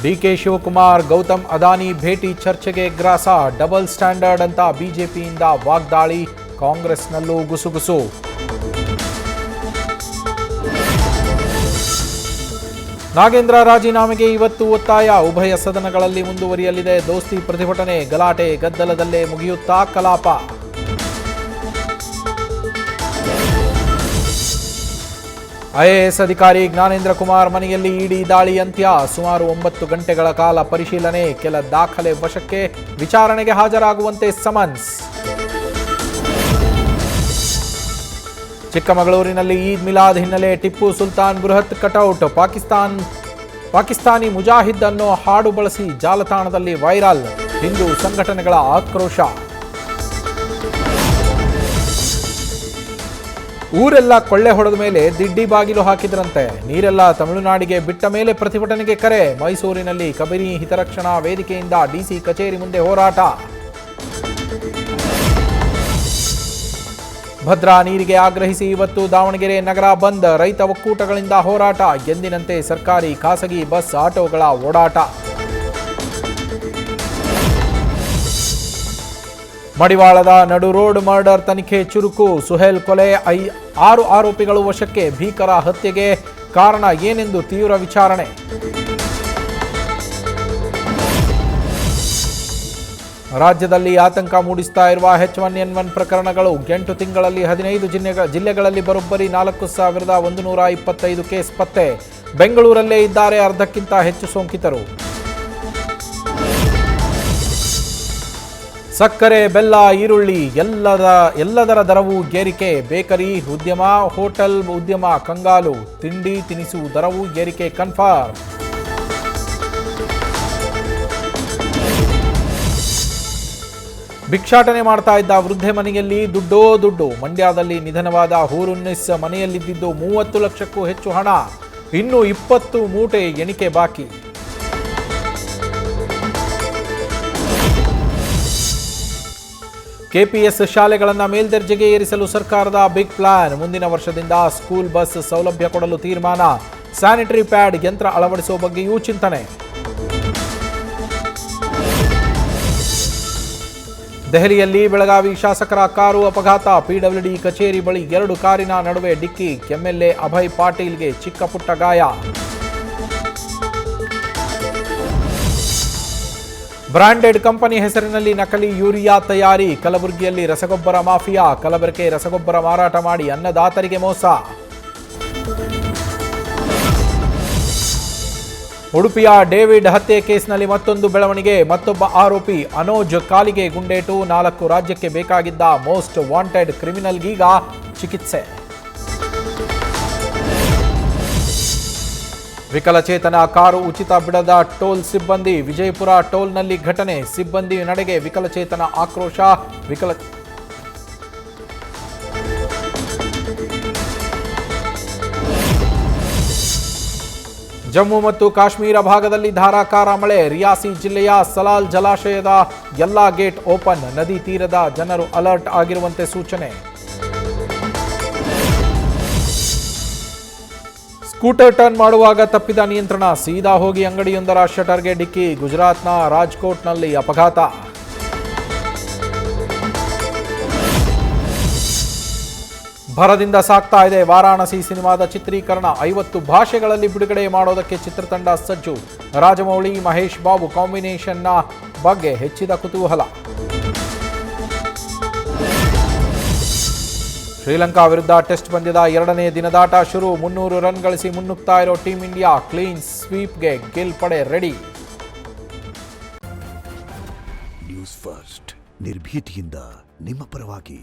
DK Shivakumar Gautam Adani ಭೇಟಿ ಚರ್ಚೆಗೆ ಗ್ರಾಸ. Double standard ಅಂತ ಬಿಜೆಪಿಯಿಂದ ವಾಗ್ದಾಳಿ, ಕಾಂಗ್ರೆಸ್ನಲ್ಲೂ ಗುಸುಗುಸು. ನಾಗೇಂದ್ರ ರಾಜೀನಾಮೆಗೆ ಇವತ್ತು ಒತ್ತಾಯ, ಉಭಯ ಸದನಗಳಲ್ಲಿ ಮುಂದುವರಿಯಲಿದೆ ದೋಸ್ತಿ ಪ್ರತಿಭಟನೆ. ಗಲಾಟೆ ಗದ್ದಲದಲ್ಲೇ ಮುಗಿಯುತ್ತಾ ಕಲಾಪ. ಐಎಎಸ್ ಅಧಿಕಾರಿ ಜ್ಞಾನೇಂದ್ರ ಕುಮಾರ್ ಮನೆಯಲ್ಲಿ ಇಡಿ ದಾಳಿ ಅಂತ್ಯ. ಸುಮಾರು 9 ಗಂಟೆಗಳ ಕಾಲ ಪರಿಶೀಲನೆ, ಕೆಲ ದಾಖಲೆ ವಶಕ್ಕೆ, ವಿಚಾರಣೆಗೆ ಹಾಜರಾಗುವಂತೆ ಸಮನ್ಸ್. ಚಿಕ್ಕಮಗಳೂರಿನಲ್ಲಿ ಈದ್ ಮಿಲಾದ್ ಹಿನ್ನೆಲೆ ಟಿಪ್ಪು ಸುಲ್ತಾನ್ ಬೃಹತ್ ಕಟೌಟ್. ಪಾಕಿಸ್ತಾನಿ ಮುಜಾಹಿದ್ ಅನ್ನೋ ಹಾಡು ಬಳಸಿ ಜಾಲತಾಣದಲ್ಲಿ ವೈರಲ್. ಹಿಂದೂ ಸಂಘಟನೆಗಳ ಆಕ್ರೋಶ. ಊರೆಲ್ಲ ಕೊಳ್ಳೆ ಹೊಡೆದ ಮೇಲೆ ದಿಡ್ಡಿ ಬಾಗಿಲು ಹಾಕಿದ್ರಂತೆ. ನೀರೆಲ್ಲ ತಮಿಳುನಾಡಿಗೆ ಬಿಟ್ಟ ಮೇಲೆ ಪ್ರತಿಭಟನೆಗೆ ಕರೆ. ಮೈಸೂರಿನಲ್ಲಿ ಕಬಿನಿ ಹಿತರಕ್ಷಣಾ ವೇದಿಕೆಯಿಂದ ಡಿಸಿ ಕಚೇರಿ ಮುಂದೆ ಹೋರಾಟ. ಭದ್ರಾ ನೀರಿಗೆ ಆಗ್ರಹಿಸಿ ಇವತ್ತು ದಾವಣಗೆರೆ ನಗರ ಬಂದ್. ರೈತ ಒಕ್ಕೂಟಗಳಿಂದ ಹೋರಾಟ. ಎಂದಿನಂತೆ ಸರ್ಕಾರಿ ಖಾಸಗಿ ಬಸ್ ಆಟೋಗಳ ಓಡಾಟ. ಮಡಿವಾಳದ ನಡು ರೋಡ್ ಮರ್ಡರ್ ತನಿಖೆ ಚುರುಕು. ಸುಹೇಲ್ ಕೊಲೆ 6 ಆರೋಪಿಗಳು ವಶಕ್ಕೆ. ಭೀಕರ ಹತ್ಯೆಗೆ ಕಾರಣ ಏನೆಂದು ತೀವ್ರ ವಿಚಾರಣೆ. ರಾಜ್ಯದಲ್ಲಿ ಆತಂಕ ಮೂಡಿಸ್ತಾ ಇರುವ H1N1 ಪ್ರಕರಣಗಳು. 8 ತಿಂಗಳಲ್ಲಿ 15 ಜಿಲ್ಲೆಗಳಲ್ಲಿ ಬರೋಬ್ಬರಿ 4125 ಕೇಸ್ ಪತ್ತೆ. ಬೆಂಗಳೂರಲ್ಲೇ ಇದ್ದಾರೆ ಅರ್ಧಕ್ಕಿಂತ ಹೆಚ್ಚು ಸೋಂಕಿತರು. ಸಕ್ಕರೆ, ಬೆಲ್ಲ, ಈರುಳ್ಳಿ ಎಲ್ಲದರ ದರವೂ ಏರಿಕೆ. ಬೇಕರಿ ಉದ್ಯಮ, ಹೋಟೆಲ್ ಉದ್ಯಮ ಕಂಗಾಲು. ತಿಂಡಿ ತಿನಿಸು ದರವೂ ಏರಿಕೆ ಕನ್ಫರ್ಮ್. ಭಿಕ್ಷಾಟನೆ ಮಾಡ್ತಾ ಇದ್ದ ವೃದ್ಧೆ ಮನೆಯಲ್ಲಿ ದುಡ್ಡು. ಮಂಡ್ಯದಲ್ಲಿ ನಿಧನವಾದ ಹೂರುನ್ನಿಸ್ ಮನೆಯಲ್ಲಿದ್ದಿದ್ದು 30 ಲಕ್ಷಕ್ಕೂ ಹೆಚ್ಚು ಹಣ. ಇನ್ನು 20 ಮೂಟೆ ಎಣಿಕೆ ಬಾಕಿ. ಕೆಪಿಎಸ್ ಶಾಲೆಗಳನ್ನು ಮೇಲ್ದರ್ಜೆಗೆ ಏರಿಸಲು ಸರ್ಕಾರದ ಬಿಗ್ ಪ್ಲಾನ್. ಮುಂದಿನ ವರ್ಷದಿಂದ ಸ್ಕೂಲ್ ಬಸ್ ಸೌಲಭ್ಯ ಕೊಡಲು ತೀರ್ಮಾನ. ಸ್ಯಾನಿಟರಿ ಪ್ಯಾಡ್ ಯಂತ್ರ ಅಳವಡಿಸುವ ಬಗ್ಗೆಯೂ ಚಿಂತನೆ. ದೆಹಲಿಯಲ್ಲಿ ಬೆಳಗಾವಿ ಶಾಸಕರ ಕಾರು ಅಪಘಾತ. ಪಿಡಬ್ಲ್ಯೂಡಿ ಕಚೇರಿ ಬಳಿ 2 ಕಾರಿನ ನಡುವೆ ಡಿಕ್ಕಿ. ಎಂಎಲ್ಎ ಅಭಯ್ ಪಾಟೀಲ್ಗೆ ಚಿಕ್ಕ ಪುಟ್ಟ ಗಾಯ. ಬ್ರಾಂಡೆಡ್ ಕಂಪನಿ ಹೆಸರಿನಲ್ಲಿ ನಕಲಿ ಯೂರಿಯಾ ತಯಾರಿ. ಕಲಬುರಗಿಯಲ್ಲಿ ರಸಗೊಬ್ಬರ ಮಾಫಿಯಾ. ಕಲಬೆರಕೆ ರಸಗೊಬ್ಬರ ಮಾರಾಟ ಮಾಡಿ ಅನ್ನದಾತರಿಗೆ ಮೋಸ. ಉಡುಪಿಯ ಡೇವಿಡ್ ಹತ್ಯೆ ಕೇಸ್ನಲ್ಲಿ ಮತ್ತೊಂದು ಬೆಳವಣಿಗೆ. ಮತ್ತೊಬ್ಬ ಆರೋಪಿ ಅನೋಜ್ ಕಾಲಿಗೆ ಗುಂಡೇಟು. 4 ರಾಜ್ಯಕ್ಕೆ ಬೇಕಾಗಿದ್ದ ಮೋಸ್ಟ್ ವಾಂಟೆಡ್ ಕ್ರಿಮಿನಲ್ಗೀಗ ಚಿಕಿತ್ಸೆ. ವಿಕಲಚೇತನ ಕಾರು ಉಚಿತ ಬಿಡದ ಟೋಲ್ ಸಿಬ್ಬಂದಿ. ವಿಜಯಪುರ ಟೋಲ್ನಲ್ಲಿ ಘಟನೆ. ಸಿಬ್ಬಂದಿ ನಡೆಗೆ ವಿಕಲಚೇತನ ಆಕ್ರೋಶ. ಜಮ್ಮು ಮತ್ತು ಕಾಶ್ಮೀರ ಭಾಗದಲ್ಲಿ ಧಾರಾಕಾರ ಮಳೆ. ರಿಯಾಸಿ ಜಿಲ್ಲೆಯ ಸಲಾಲ್ ಜಲಾಶಯದ ಎಲ್ಲಾ ಗೇಟ್ ಓಪನ್. ನದಿ ತೀರದ ಜನರು ಅಲರ್ಟ್ ಆಗಿರುವಂತೆ ಸೂಚನೆ. ಸ್ಕೂಟರ್ ಟರ್ನ್ ಮಾಡುವಾಗ ತಪ್ಪಿದ ನಿಯಂತ್ರಣ. ಸೀದಾ ಹೋಗಿ ಅಂಗಡಿಯೊಂದರ ಶಟರ್ಗೆ ಡಿಕ್ಕಿ. ಗುಜರಾತ್ನ ರಾಜ್ಕೋಟ್ನಲ್ಲಿ ಅಪಘಾತ. ಭರದಿಂದ ಸಾಗ್ತಾ ಇದೆ ವಾರಾಣಸಿ ಸಿನಿಮಾದ ಚಿತ್ರೀಕರಣ. 50 ಭಾಷೆಗಳಲ್ಲಿ ಬಿಡುಗಡೆ ಮಾಡೋದಕ್ಕೆ ಚಿತ್ರತಂಡ ಸಜ್ಜು. ರಾಜಮೌಳಿ ಮಹೇಶ್ ಬಾಬು ಕಾಂಬಿನೇಷನ್ನ ಬಗ್ಗೆ ಹೆಚ್ಚಿದ ಕುತೂಹಲ. ಶ್ರೀಲಂಕಾ ವಿರುದ್ಧ ಟೆಸ್ಟ್ ಪಂದ್ಯದ 2ನೇ ದಿನದಾಟ ಶುರು. 300 ರನ್ ಗಳಿಸಿ ಮುನ್ನುಗ್ತಾ ಇರೋ ಟೀಂ ಇಂಡಿಯಾ ಕ್ಲೀನ್ ಸ್ವೀಪ್ಗೆ ಗಿಲ್ ಪಡೆ ರೆಡಿ. ನ್ಯೂಸ್ ಫಸ್ಟ್ ನಿರ್ಭೀತಿಯಿಂದ ನಿಮ್ಮ ಪರವಾಗಿ.